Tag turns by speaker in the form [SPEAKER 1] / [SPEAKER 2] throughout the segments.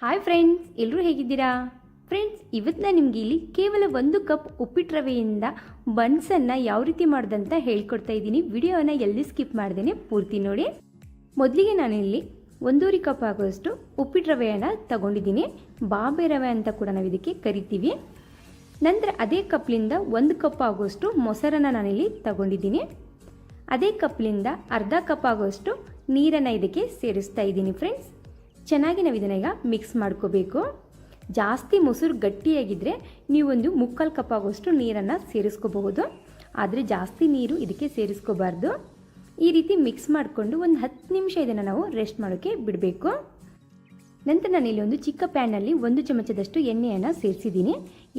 [SPEAKER 1] Hi friends, ಎಲ್ಲರೂ ಹೇಗಿದ್ದೀರಾ? Friends, ಇವತ್ತು ನಾನು ನಿಮಗೆ ಇಲ್ಲಿ ಕೇವಲ 1 ಕಪ್ ಉಪ್ಪಿಟ್ಟು ರವೆಯಿಂದ ಬನ್ಸನ್ನು ಯಾವ ರೀತಿ ಮಾಡೋದಂತ ಹೇಳ್ಕೊಡ್ತಾ ಇದ್ದೀನಿ. ವಿಡಿಯೋನ ಎಲ್ಲಿ ಸ್ಕಿಪ್ ಮಾಡ್ದೇನೆ ಪೂರ್ತಿ ನೋಡಿ. ಮೊದಲಿಗೆ ನಾನಿಲ್ಲಿ 1.5 ಕಪ್ ಆಗೋಷ್ಟು ಉಪ್ಪಿಟ್ಟು ರವೆಯನ್ನು ತಗೊಂಡಿದ್ದೀನಿ. ಬಾಂಬೆ ರವೆ ಅಂತ ಕೂಡ ನಾವು ಇದಕ್ಕೆ ಕರಿತೀವಿ. ನಂತರ ಅದೇ ಕಪ್ಲಿಂದ 1 ಕಪ್ ಆಗೋಷ್ಟು ಮೊಸರನ್ನು ನಾನಿಲ್ಲಿ ತಗೊಂಡಿದ್ದೀನಿ. ಅದೇ ಕಪ್ಲಿಂದ ಅರ್ಧ ಕಪ್ ಆಗೋಷ್ಟು ನೀರನ್ನು ಇದಕ್ಕೆ ಸೇರಿಸ್ತಾ ಇದ್ದೀನಿ. ಫ್ರೆಂಡ್ಸ್, ಚೆನ್ನಾಗಿ ನಾವು ಇದನ್ನ ಈಗ ಮಿಕ್ಸ್ ಮಾಡ್ಕೋಬೇಕು. ಜಾಸ್ತಿ ಮೊಸರು ಗಟ್ಟಿಯಾಗಿದ್ದರೆ ನೀವೊಂದು 3/4 ಕಪ್ ಆಗೋಷ್ಟು ನೀರನ್ನು ಸೇರಿಸ್ಕೋಬಹುದು. ಆದರೆ ಜಾಸ್ತಿ ನೀರು ಇದಕ್ಕೆ ಸೇರಿಸ್ಕೋಬಾರ್ದು. ಈ ರೀತಿ ಮಿಕ್ಸ್ ಮಾಡಿಕೊಂಡು ಒಂದು 10 ನಿಮಿಷ ಇದನ್ನು ನಾವು ರೆಸ್ಟ್ ಮಾಡೋಕ್ಕೆ ಬಿಡಬೇಕು. ನಂತರ ನಾನಿಲ್ಲಿ ಒಂದು ಚಿಕ್ಕ ಪ್ಯಾನಲ್ಲಿ 1 ಚಮಚದಷ್ಟು ಎಣ್ಣೆಯನ್ನು ಸೇರಿಸಿದ್ದೀನಿ.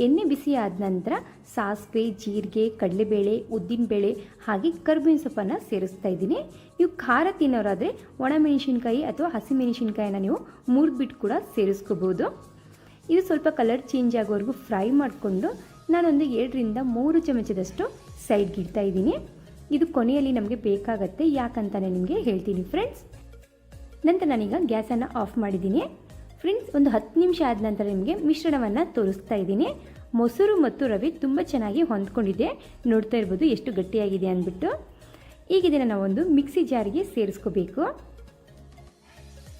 [SPEAKER 1] ಎಣ್ಣೆ ಬಿಸಿ ಆದ ನಂತರ ಸಾಸಿವೆ, ಜೀರಿಗೆ, ಕಡಲೆಬೇಳೆ, ಉದ್ದಿನಬೇಳೆ ಹಾಗೆ ಕರಿಬೇವಿನ ಸೊಪ್ಪನ್ನು ಸೇರಿಸ್ತಾ ಇದ್ದೀನಿ. ನೀವು ಖಾರ ತಿನ್ನೋರಾದರೆ ಒಣಮೆಣಸಿನ್ಕಾಯಿ ಅಥವಾ ಹಸಿಮೆಣಸಿನ್ಕಾಯಿನ ನೀವು ಮುರಿದ್ಬಿಟ್ಟು ಕೂಡ ಸೇರಿಸ್ಕೋಬೋದು. ಇದು ಸ್ವಲ್ಪ ಕಲರ್ ಚೇಂಜ್ ಆಗೋವರೆಗೂ ಫ್ರೈ ಮಾಡಿಕೊಂಡು ನಾನೊಂದು 2ರಿಂದ 3 ಚಮಚದಷ್ಟು ಸೈಡ್ಗೆ ಇಡ್ತಾ ಇದ್ದೀನಿ. ಇದು ಕೊನೆಯಲ್ಲಿ ನಮಗೆ ಬೇಕಾಗತ್ತೆ, ಯಾಕಂತಾನೆ ನಿಮಗೆ ಹೇಳ್ತೀನಿ ಫ್ರೆಂಡ್ಸ್. ನಂತರ ನಾನೀಗ ಗ್ಯಾಸನ್ನು ಆಫ್ ಮಾಡಿದ್ದೀನಿ. ಫ್ರೆಂಡ್ಸ್, ಒಂದು 10 ನಿಮಿಷ ಆದ ನಂತರ ನಿಮಗೆ ಮಿಶ್ರಣವನ್ನು ತೋರಿಸ್ತಾ ಇದ್ದೀನಿ. ಮೊಸರು ಮತ್ತು ರವೆ ತುಂಬ ಚೆನ್ನಾಗಿ ಹೊಂದ್ಕೊಂಡಿದೆ. ನೋಡ್ತಾ ಇರ್ಬೋದು ಎಷ್ಟು ಗಟ್ಟಿಯಾಗಿದೆ ಅಂದ್ಬಿಟ್ಟು. ಈಗ ಇದನ್ನು ನಾವೊಂದು ಮಿಕ್ಸಿ ಜಾರಿಗೆ ಸೇರಿಸ್ಕೋಬೇಕು.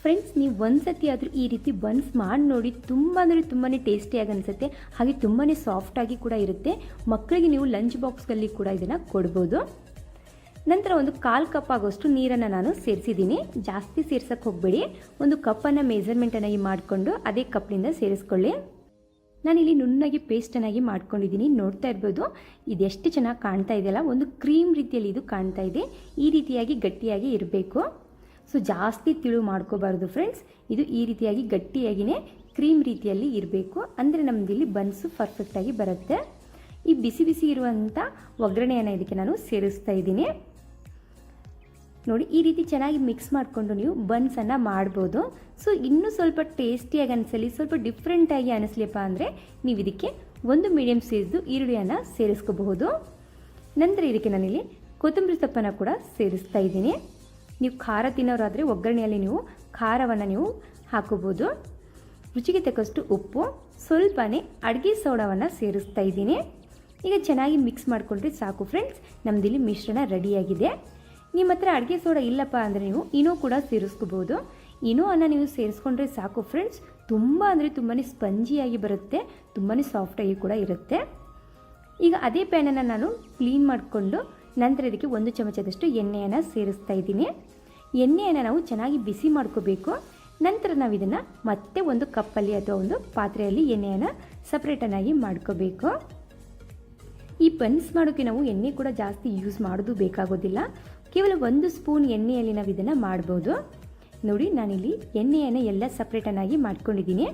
[SPEAKER 1] ಫ್ರೆಂಡ್ಸ್, ನೀವು ಒಂದು ಸತಿ ಆದರೂ ಈ ರೀತಿ ಬನ್ಸ್ ಮಾಡಿ ನೋಡಿ. ತುಂಬ ಅಂದರೆ ತುಂಬಾ ಟೇಸ್ಟಿಯಾಗಿ ಅನಿಸುತ್ತೆ. ಹಾಗೆ ತುಂಬಾ ಸಾಫ್ಟಾಗಿ ಕೂಡ ಇರುತ್ತೆ. ಮಕ್ಕಳಿಗೆ ನೀವು ಲಂಚ್ ಬಾಕ್ಸ್ಗಳಲ್ಲಿ ಕೂಡ ಇದನ್ನು ಕೊಡ್ಬೋದು. ನಂತರ ಒಂದು 1/4 ಕಪ್ ಆಗೋಷ್ಟು ನೀರನ್ನು ನಾನು ಸೇರಿಸಿದ್ದೀನಿ. ಜಾಸ್ತಿ ಸೇರ್ಸಕ್ಕೆ ಹೋಗಬೇಡಿ. ಒಂದು ಕಪ್ಪನ್ನು ಮೆಜರ್ಮೆಂಟನ್ನಾಗಿ ಮಾಡಿಕೊಂಡು ಅದೇ ಕಪ್ನಿಂದ ಸೇರಿಸ್ಕೊಳ್ಳಿ. ನಾನಿಲ್ಲಿ ನುಣ್ಣಗೆ ಪೇಸ್ಟನ್ನಾಗಿ ಮಾಡ್ಕೊಂಡಿದ್ದೀನಿ. ನೋಡ್ತಾ ಇರ್ಬೋದು ಇದೆಷ್ಟು ಚೆನ್ನಾಗಿ ಕಾಣ್ತಾ ಇದೆಯಲ್ಲ, ಒಂದು ಕ್ರೀಮ್ ರೀತಿಯಲ್ಲಿ ಇದು ಕಾಣ್ತಾ ಇದೆ. ಈ ರೀತಿಯಾಗಿ ಗಟ್ಟಿಯಾಗಿ ಇರಬೇಕು. ಸೊ ಜಾಸ್ತಿ ತಿಳು ಮಾಡ್ಕೋಬಾರ್ದು ಫ್ರೆಂಡ್ಸ್. ಇದು ಈ ರೀತಿಯಾಗಿ ಗಟ್ಟಿಯಾಗಿಯೇ ಕ್ರೀಮ್ ರೀತಿಯಲ್ಲಿ ಇರಬೇಕು. ಅಂದರೆ ನಮ್ಮದಿಲ್ಲಿ ಬನ್ಸು ಪರ್ಫೆಕ್ಟಾಗಿ ಬರುತ್ತೆ. ಈ ಬಿಸಿ ಬಿಸಿ ಇರುವಂಥ ಒಗ್ಗರಣೆಯನ್ನು ಇದಕ್ಕೆ ನಾನು ಸೇರಿಸ್ತಾ ಇದ್ದೀನಿ. ನೋಡಿ, ಈ ರೀತಿ ಚೆನ್ನಾಗಿ ಮಿಕ್ಸ್ ಮಾಡಿಕೊಂಡು ನೀವು ಬನ್ಸನ್ನು ಮಾಡ್ಬೋದು. ಸೊ ಇನ್ನೂ ಸ್ವಲ್ಪ ಟೇಸ್ಟಿಯಾಗಿ ಅನಿಸಲಿ, ಸ್ವಲ್ಪ ಡಿಫ್ರೆಂಟಾಗಿ ಅನಿಸ್ಲಿಪ್ಪ ಅಂದರೆ ನೀವು ಇದಕ್ಕೆ ಒಂದು ಮೀಡಿಯಮ್ ಸೈಜ್ದು ಈರುಳ್ಳಿಯನ್ನು ಸೇರಿಸ್ಕೋಬಹುದು. ನಂತರ ಇದಕ್ಕೆ ನಾನಿಲ್ಲಿ ಕೊತ್ತಂಬರಿ ಸೊಪ್ಪನ್ನು ಕೂಡ ಸೇರಿಸ್ತಾ ಇದ್ದೀನಿ. ನೀವು ಖಾರ ತಿನ್ನೋರಾದರೆ ಒಗ್ಗರಣೆಯಲ್ಲಿ ನೀವು ಖಾರವನ್ನು ನೀವು ಹಾಕೋಬೋದು. ರುಚಿಗೆ ತಕ್ಕಷ್ಟು ಉಪ್ಪು, ಸ್ವಲ್ಪನೇ ಅಡುಗೆ ಸೋಡಾವನ್ನು ಸೇರಿಸ್ತಾ ಇದ್ದೀನಿ. ಈಗ ಚೆನ್ನಾಗಿ ಮಿಕ್ಸ್ ಮಾಡಿಕೊಂಡ್ರೆ ಸಾಕು ಫ್ರೆಂಡ್ಸ್. ನಮ್ಮದಿಲ್ಲಿ ಮಿಶ್ರಣ ರೆಡಿಯಾಗಿದೆ. ನಿಮ್ಮ ಹತ್ರ ಅಡುಗೆ ಸೋಡಾ ಇಲ್ಲಪ್ಪ ಅಂದರೆ ನೀವು ಇನೋ ಕೂಡ ಸೇರಿಸ್ಕೋಬೋದು. ಇನೋ ಅನ್ನು ನೀವು ಸೇರಿಸ್ಕೊಂಡ್ರೆ ಸಾಕು ಫ್ರೆಂಡ್ಸ್. ತುಂಬ ಅಂದರೆ ತುಂಬಾ ಸ್ಪಂಜಿಯಾಗಿ ಬರುತ್ತೆ, ತುಂಬಾ ಸಾಫ್ಟಾಗಿ ಕೂಡ ಇರುತ್ತೆ. ಈಗ ಅದೇ ಪ್ಯಾನನ್ನು ನಾನು ಕ್ಲೀನ್ ಮಾಡಿಕೊಂಡು ನಂತರ ಇದಕ್ಕೆ 1 ಚಮಚದಷ್ಟು ಎಣ್ಣೆಯನ್ನು ಸೇರಿಸ್ತಾ ಇದ್ದೀನಿ. ಎಣ್ಣೆಯನ್ನು ನಾವು ಚೆನ್ನಾಗಿ ಬಿಸಿ ಮಾಡ್ಕೋಬೇಕು. ನಂತರ ನಾವು ಇದನ್ನು ಮತ್ತೆ ಒಂದು ಕಪ್ಪಲ್ಲಿ ಅಥವಾ ಒಂದು ಪಾತ್ರೆಯಲ್ಲಿ ಎಣ್ಣೆಯನ್ನು ಸಪ್ರೇಟನ್ನಾಗಿ ಮಾಡ್ಕೋಬೇಕು. ಈ ಬನ್ಸ್ ಮಾಡೋಕ್ಕೆ ನಾವು ಎಣ್ಣೆ ಕೂಡ ಜಾಸ್ತಿ ಯೂಸ್ ಮಾಡೋದು ಬೇಕಾಗೋದಿಲ್ಲ. ಕೇವಲ 1 ಸ್ಪೂನ್ ಎಣ್ಣೆಯಲ್ಲಿ ನಾವು ಇದನ್ನು ಮಾಡ್ಬೋದು. ನೋಡಿ, ನಾನಿಲ್ಲಿ ಎಣ್ಣೆಯನ್ನು ಎಲ್ಲ ಸಪ್ರೇಟನ್ನಾಗಿ ಮಾಡ್ಕೊಂಡಿದ್ದೀನಿ.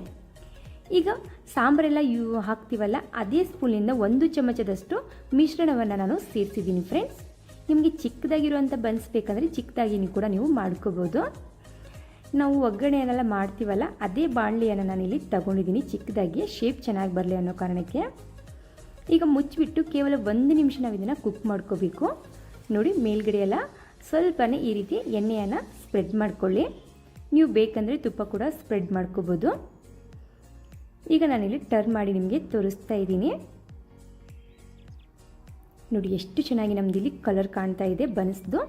[SPEAKER 1] ಈಗ ಸಾಂಬಾರೆಲ್ಲ ಹಾಕ್ತೀವಲ್ಲ, ಅದೇ ಸ್ಪೂನಿಂದ 1 ಚಮಚದಷ್ಟು ಮಿಶ್ರಣವನ್ನು ನಾನು ಸೇರಿಸಿದ್ದೀನಿ ಫ್ರೆಂಡ್ಸ್. ನಿಮಗೆ ಚಿಕ್ಕದಾಗಿರುವಂಥ ಬನ್ಸ್ ಬೇಕಂದರೆ ಚಿಕ್ಕದಾಗಿ ಕೂಡ ನೀವು ಮಾಡ್ಕೋಬೋದು. ನಾವು ಒಗ್ಗರಣೆಯನ್ನೆಲ್ಲ ಮಾಡ್ತೀವಲ್ಲ, ಅದೇ ಬಾಣಲೆಯನ್ನು ನಾನಿಲ್ಲಿ ತಗೊಂಡಿದ್ದೀನಿ ಚಿಕ್ಕದಾಗಿ, ಶೇಪ್ ಚೆನ್ನಾಗಿ ಬರಲಿ ಅನ್ನೋ ಕಾರಣಕ್ಕೆ. ಈಗ ಮುಚ್ಚಿಬಿಟ್ಟು ಕೇವಲ 1 ನಿಮಿಷ ನಾವು ಇದನ್ನು ಕುಕ್ ಮಾಡ್ಕೋಬೇಕು. ನೋಡಿ, ಮೇಲ್ಗಡೆ ಎಲ್ಲ ಸ್ವಲ್ಪನೇ ಈ ರೀತಿ ಎಣ್ಣೆಯನ್ನು ಸ್ಪ್ರೆಡ್ ಮಾಡ್ಕೊಳ್ಳಿ. ನೀವು ಬೇಕಂದರೆ ತುಪ್ಪ ಕೂಡ ಸ್ಪ್ರೆಡ್ ಮಾಡ್ಕೋಬೋದು. ಈಗ ನಾನಿಲ್ಲಿ ಟರ್ನ್ ಮಾಡಿ ನಿಮಗೆ ತೋರಿಸ್ತಾ ಇದ್ದೀನಿ. ನೋಡಿ ಎಷ್ಟು ಚೆನ್ನಾಗಿ ನಮ್ಮದಿಲ್ಲಿ ಕಲರ್ ಕಾಣ್ತಾ ಇದೆ ಬನ್ಸ್ದು.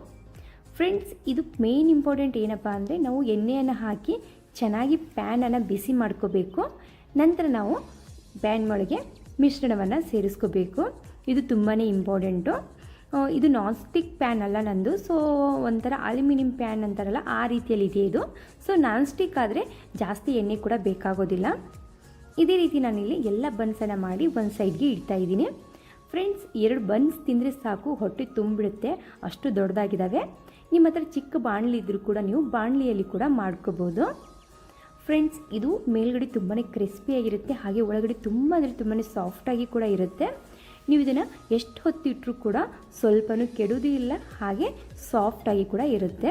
[SPEAKER 1] ಫ್ರೆಂಡ್ಸ್, ಇದು ಮೇನ್ ಇಂಪಾರ್ಟೆಂಟ್ ಏನಪ್ಪ ಅಂದರೆ ನಾವು ಎಣ್ಣೆಯನ್ನು ಹಾಕಿ ಚೆನ್ನಾಗಿ ಪ್ಯಾನನ್ನು ಬಿಸಿ ಮಾಡ್ಕೋಬೇಕು. ನಂತರ ನಾವು ಪ್ಯಾನ್ ಒಳಗೆ ಮಿಶ್ರಣವನ್ನು ಸೇರಿಸ್ಕೋಬೇಕು. ಇದು ತುಂಬಾ ಇಂಪಾರ್ಟೆಂಟು. ಇದು ನಾನ್ ಸ್ಟಿಕ್ ಪ್ಯಾನ್ ಅಲ್ಲ ನಂದು. ಸೊ ಒಂಥರ ಅಲ್ಯೂಮಿನಿಯಂ ಪ್ಯಾನ್ ಅಂತಾರಲ್ಲ, ಆ ರೀತಿಯಲ್ಲಿ ಇದೆ ಇದು. ಸೊ ನಾನ್ ಸ್ಟಿಕ್ ಆದರೆ ಜಾಸ್ತಿ ಎಣ್ಣೆ ಕೂಡ ಬೇಕಾಗೋದಿಲ್ಲ. ಇದೇ ರೀತಿ ನಾನಿಲ್ಲಿ ಎಲ್ಲ ಬನ್ಸನ್ನು ಮಾಡಿ ಒಂದು ಸೈಡ್ಗೆ ಇಡ್ತಾ ಇದ್ದೀನಿ. ಫ್ರೆಂಡ್ಸ್, 2 ಬನ್ಸ್ ತಿಂದರೆ ಸಾಕು, ಹೊಟ್ಟೆ ತುಂಬಿಡುತ್ತೆ, ಅಷ್ಟು ದೊಡ್ಡದಾಗಿದ್ದಾವೆ. ನಿಮ್ಮ ಹತ್ರ ಚಿಕ್ಕ ಬಾಣಲಿ ಇದ್ದರೂ ಕೂಡ ನೀವು ಬಾಣಲಿಯಲ್ಲಿ ಕೂಡ ಮಾಡ್ಕೋಬೋದು. ಫ್ರೆಂಡ್ಸ್, ಇದು ಮೇಲ್ಗಡೆ ತುಂಬಾ ಕ್ರಿಸ್ಪಿಯಾಗಿರುತ್ತೆ, ಹಾಗೆ ಒಳಗಡೆ ತುಂಬ ಅಂದರೆ ತುಂಬಾ ಸಾಫ್ಟಾಗಿ ಕೂಡ ಇರುತ್ತೆ. ನೀವು ಇದನ್ನು ಎಷ್ಟು ಹೊತ್ತು ಇಟ್ಟರೂ ಕೂಡ ಸ್ವಲ್ಪನೂ ಕೆಡೋದು ಇಲ್ಲ, ಹಾಗೆ ಸಾಫ್ಟಾಗಿ ಕೂಡ ಇರುತ್ತೆ.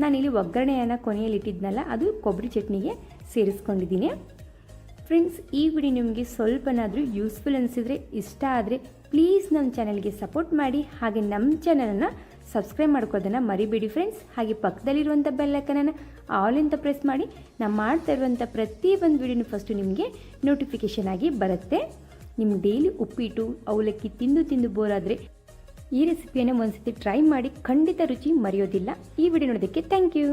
[SPEAKER 1] ನಾನಿಲ್ಲಿ ಒಗ್ಗರಣೆಯನ್ನು ಕೊನೆಯಲ್ಲಿ ಇಟ್ಟಿದ್ನಲ್ಲ, ಅದು ಕೊಬ್ಬರಿ ಚಟ್ನಿಗೆ ಸೇರಿಸ್ಕೊಂಡಿದ್ದೀನಿ. ಫ್ರೆಂಡ್ಸ್, ಈ ವಿಡಿಯೋ ನಿಮಗೆ ಸ್ವಲ್ಪನಾದರೂ ಯೂಸ್ಫುಲ್ ಅನಿಸಿದರೆ, ಇಷ್ಟ ಆದರೆ ಪ್ಲೀಸ್ ನಮ್ಮ ಚಾನಲ್ಗೆ ಸಪೋರ್ಟ್ ಮಾಡಿ. ಹಾಗೆ ನಮ್ಮ ಚಾನಲನ್ನು ಸಬ್ಸ್ಕ್ರೈಬ್ ಮಾಡ್ಕೊಳ್ಳೋದನ್ನು ಮರಿಬೇಡಿ ಫ್ರೆಂಡ್ಸ್. ಹಾಗೆ ಪಕ್ಕದಲ್ಲಿರುವಂಥ ಬೆಲ್ಲೈಕನನ್ನು ಆಲ್ ಅಂತ ಪ್ರೆಸ್ ಮಾಡಿ ನಾನು ಮಾಡ್ತಾ ಇರುವಂಥ ಪ್ರತಿಯೊಂದು ವಿಡಿಯೋನು ಫಸ್ಟು ನಿಮಗೆ ನೋಟಿಫಿಕೇಷನ್ ಆಗಿ ಬರುತ್ತೆ. ನಿಮ್ಗೆ ಡೈಲಿ ಉಪ್ಪಿಟ್ಟು ಅವಲಕ್ಕಿ ತಿಂದು ಬೋರ್ ಆದರೆ ಈ ರೆಸಿಪಿಯನ್ನು ಒಂದ್ಸತಿ ಟ್ರೈ ಮಾಡಿ, ಖಂಡಿತ ರುಚಿ ಮರೆಯೋದಿಲ್ಲ. ಈ ವಿಡಿಯೋ ನೋಡೋದಕ್ಕೆ ಥ್ಯಾಂಕ್ ಯು.